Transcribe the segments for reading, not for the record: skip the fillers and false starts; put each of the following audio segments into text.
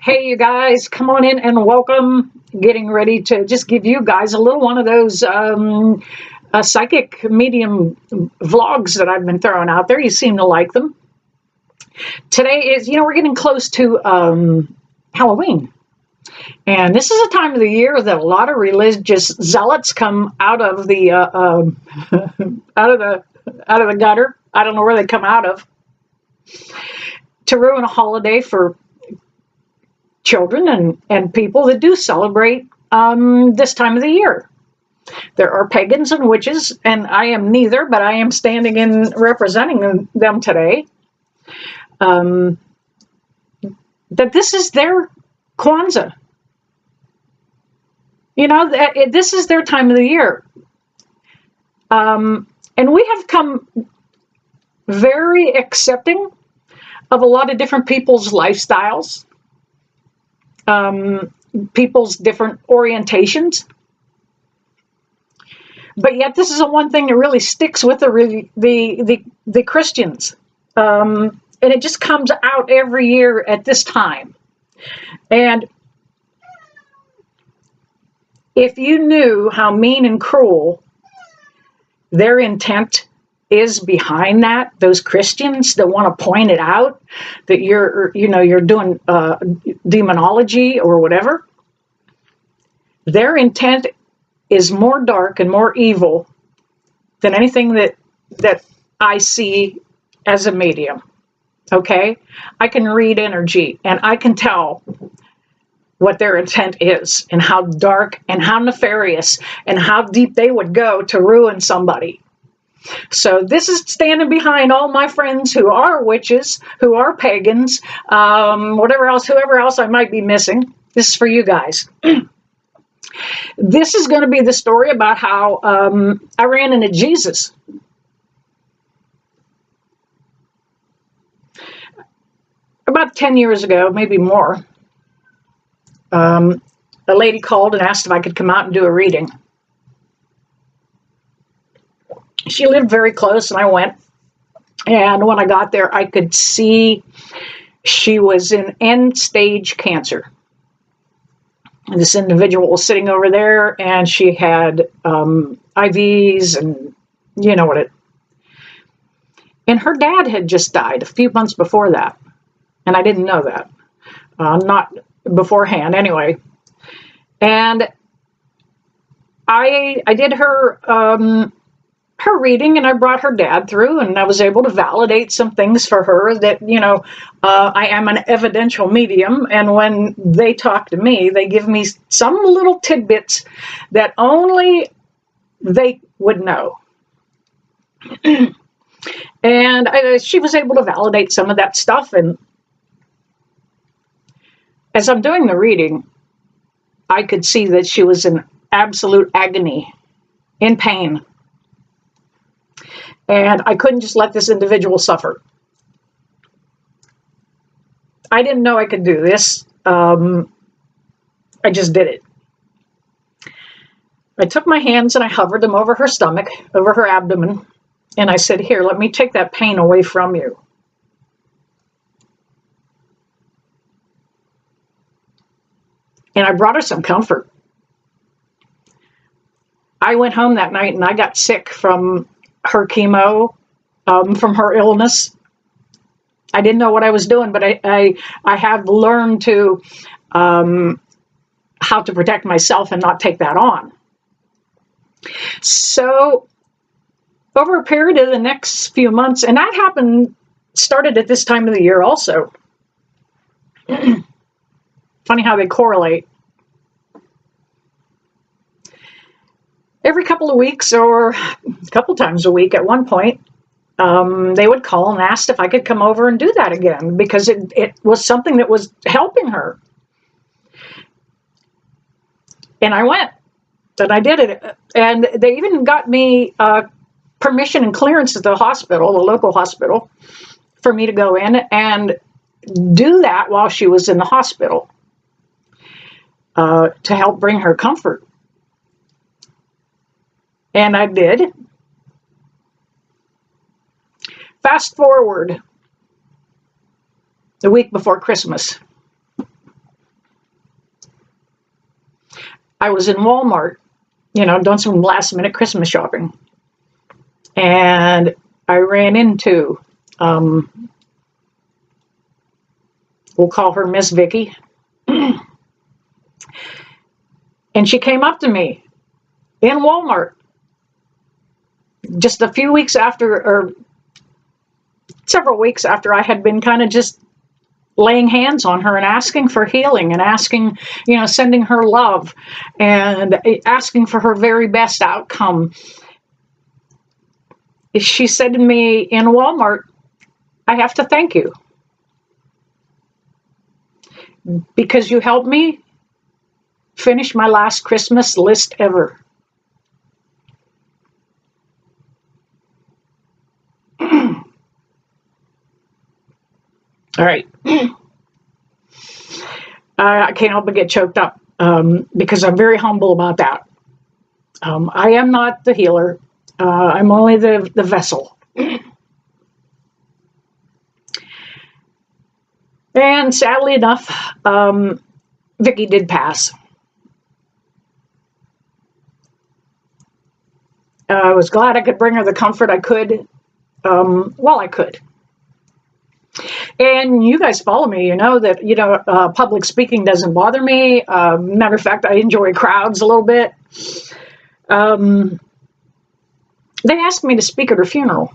Hey, you guys, come on in and welcome. Getting ready to just give you guys a little one of those psychic medium vlogs that I've been throwing out there. You seem to like them. Today is, we're getting close to Halloween. And this is a time of the year that a lot of religious zealots come out of the out of the gutter. I don't know where they come out of to ruin a holiday for children and people that do celebrate this time of the year. There are pagans and witches, and I am neither, but I am standing in representing them today. That this is their Kwanzaa. This is their time of the year. And we have come very accepting of a lot of different people's lifestyles, people's different orientations. But yet this is the one thing that really sticks with the Christians. And it just comes out every year at this time. And if you knew how mean and cruel their intent is behind that, those Christians that want to point it out, that you're doing demonology or whatever, their intent is more dark and more evil than anything that I see as a medium. Okay? I can read energy and I can tell what their intent is and how dark and how nefarious and how deep they would go to ruin somebody. So this is standing behind all my friends who are witches, who are pagans, whoever else I might be missing. This is for you guys. This is going to be the story about how I ran into Jesus. About 10 years ago, maybe more, a lady called and asked if I could come out and do a reading. She lived very close, and I went. And when I got there, I could see she was in end-stage cancer. And this individual was sitting over there, and she had IVs, and you know what it. And her dad had just died a few months before that, and I didn't know that, not beforehand anyway. And I did her reading, and I brought her dad through, and I was able to validate some things for her that, I am an evidential medium, and when they talk to me, they give me some little tidbits that only they would know. And she was able to validate some of that stuff, and as I'm doing the reading, I could see that she was in absolute agony, in pain. And I couldn't just let this individual suffer. I didn't know I could do this. I just did it. I took my hands and I hovered them over her stomach, over her abdomen, and I said, "Here, let me take that pain away from you." And I brought her some comfort. I went home that night and I got sick from her chemo, from her illness. I didn't know what I was doing, but I have learned to how to protect myself and not take that on. So over a period of the next few months, and that started at this time of the year also. Funny how they correlate. Every couple of weeks or a couple times a week at one point, they would call and ask if I could come over and do that again, because it was something that was helping her. And I went, and I did it. And they even got me permission and clearance at the hospital, the local hospital, for me to go in and do that while she was in the hospital, to help bring her comfort. And I did. Fast forward the week before Christmas. I was in Walmart, doing some last minute Christmas shopping. And I ran into, we'll call her Miss Vicky. And she came up to me in Walmart just a few weeks after, or several weeks after I had been kind of just laying hands on her and asking for healing and asking, sending her love and asking for her very best outcome. She said to me in Walmart, I have to thank you because you helped me finish my last Christmas list ever. All right. I can't help but get choked up because I'm very humble about that. I am not the healer. I'm only the vessel. And sadly enough, Vicky did pass. I was glad I could bring her the comfort I could while I could. And you guys follow me, you know that, public speaking doesn't bother me. Matter of fact, I enjoy crowds a little bit. They asked me to speak at her funeral.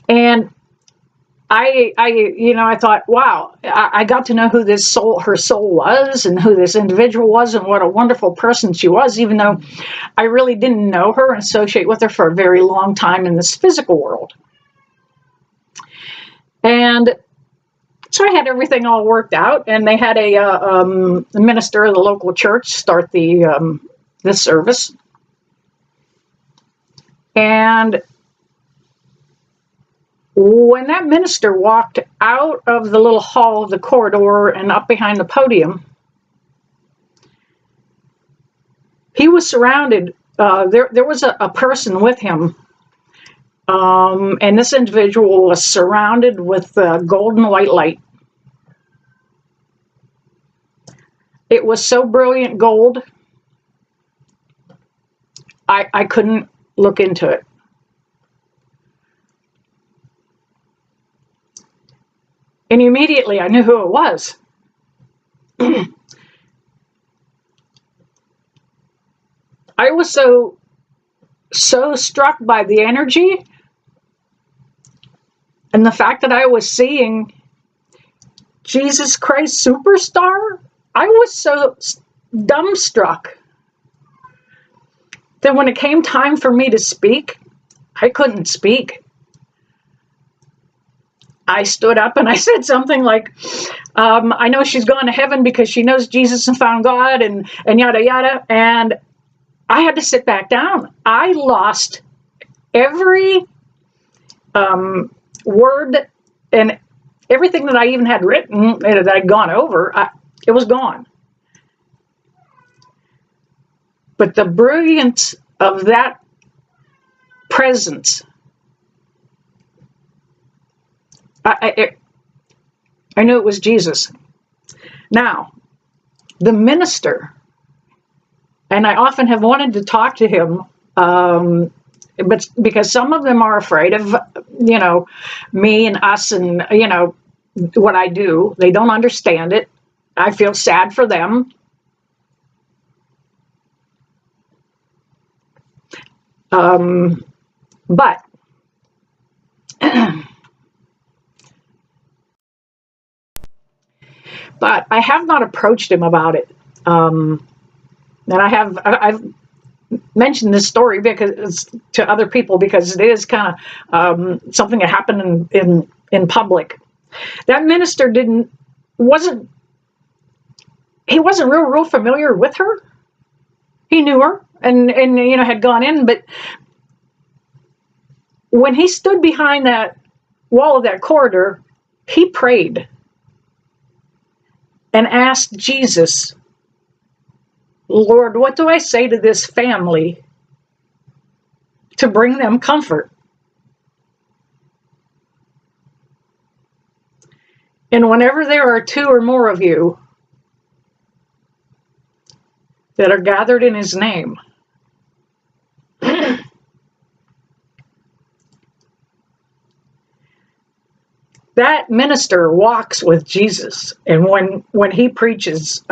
And I thought, wow, I got to know who her soul was and who this individual was and what a wonderful person she was, even though I really didn't know her and associate with her for a very long time in this physical world. And so I had everything all worked out, and they had a minister of the local church start the service. And when that minister walked out of the little hall of the corridor and up behind the podium, he was surrounded. There was a person with him, and this individual was surrounded with golden white light. It was so brilliant gold, I couldn't look into it. And immediately I knew who it was. I was so struck by the energy and the fact that I was seeing Jesus Christ Superstar. I was so dumbstruck that when it came time for me to speak, I couldn't speak. I stood up and I said something like, I know she's gone to heaven because she knows Jesus and found God and yada, yada. And I had to sit back down. I lost every word and everything that I even had written that I'd gone over. It was gone. But the brilliance of that presence, I knew it was Jesus. Now, the minister, and I often have wanted to talk to him, but because some of them are afraid of, me and us and, what I do. They don't understand it. I feel sad for them. But but I have not approached him about it. And I've mentioned this story because to other people because it is kind of something that happened in public. That minister wasn't real familiar with her. He knew her and had gone in, but when he stood behind that wall of that corridor, he prayed and asked Jesus, Lord, what do I say to this family to bring them comfort? And whenever there are two or more of you that are gathered in his name. That minister walks with Jesus, and when he preaches,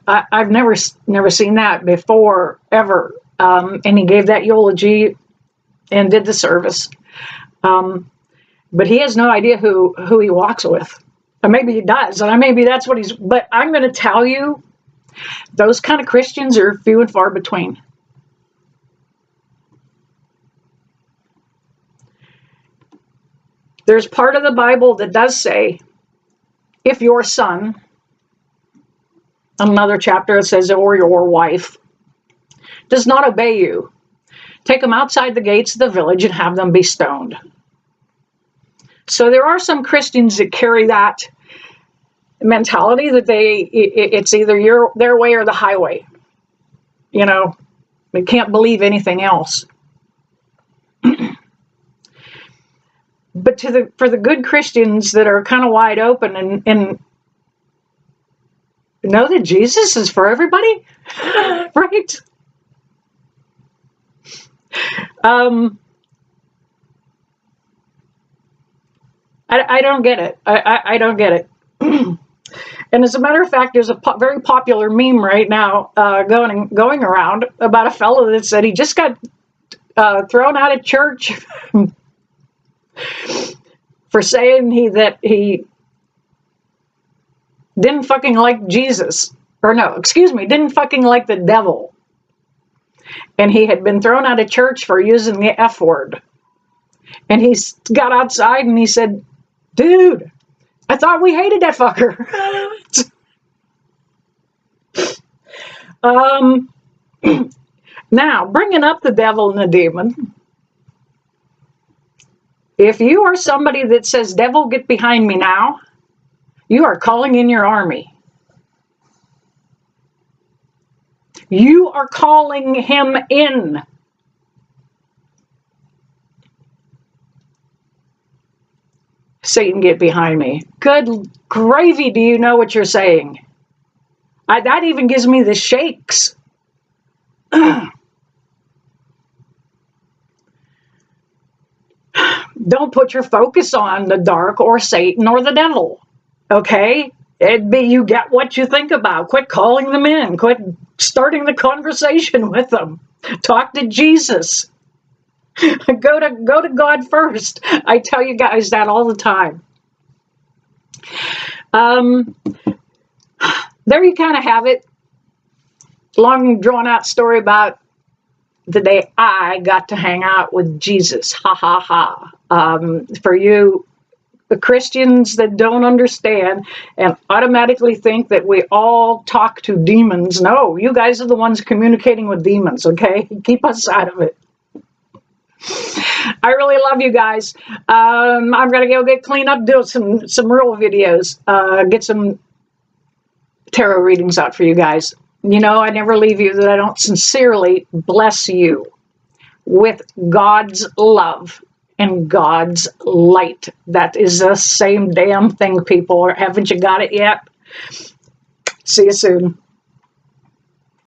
I've never seen that before ever. And he gave that eulogy and did the service, but he has no idea who he walks with. Or maybe he does, and maybe that's what he's. But I'm going to tell you, those kind of Christians are few and far between. There's part of the Bible that does say, if your son, another chapter that says, or your wife, does not obey you, take them outside the gates of the village and have them be stoned. So there are some Christians that carry that mentality that it's either their way or the highway. You know, they can't believe anything else. But for the good Christians that are kind of wide open and know that Jesus is for everybody, right? I don't get it. I don't get it. And as a matter of fact, there's a very popular meme right now going around about a fellow that said he just got thrown out of church for saying that he didn't fucking like Jesus. Or no, excuse me, didn't fucking like the devil. And he had been thrown out of church for using the F word. And he got outside and he said, dude, I thought we hated that fucker. Now, bringing up the devil and the demon. If you are somebody that says, devil, get behind me now, you are calling in your army. You are calling him in. Satan, get behind me. Good gravy, do you know what you're saying? That even gives me the shakes. Don't put your focus on the dark or Satan or the devil. Okay? You get what you think about. Quit calling them in. Quit starting the conversation with them. Talk to Jesus. Go to God first. I tell you guys that all the time. There you kind of have it. Long drawn out story about the day I got to hang out with Jesus. Ha ha ha. For you Christians that don't understand and automatically think that we all talk to demons. No, you guys are the ones communicating with demons, okay? Keep us out of it. I really love you guys. I'm going to go get cleaned up, do some real videos, get some tarot readings out for you guys. You know, I never leave you that I don't sincerely bless you with God's love and God's light. That is the same damn thing, people. Haven't you got it yet? See you soon.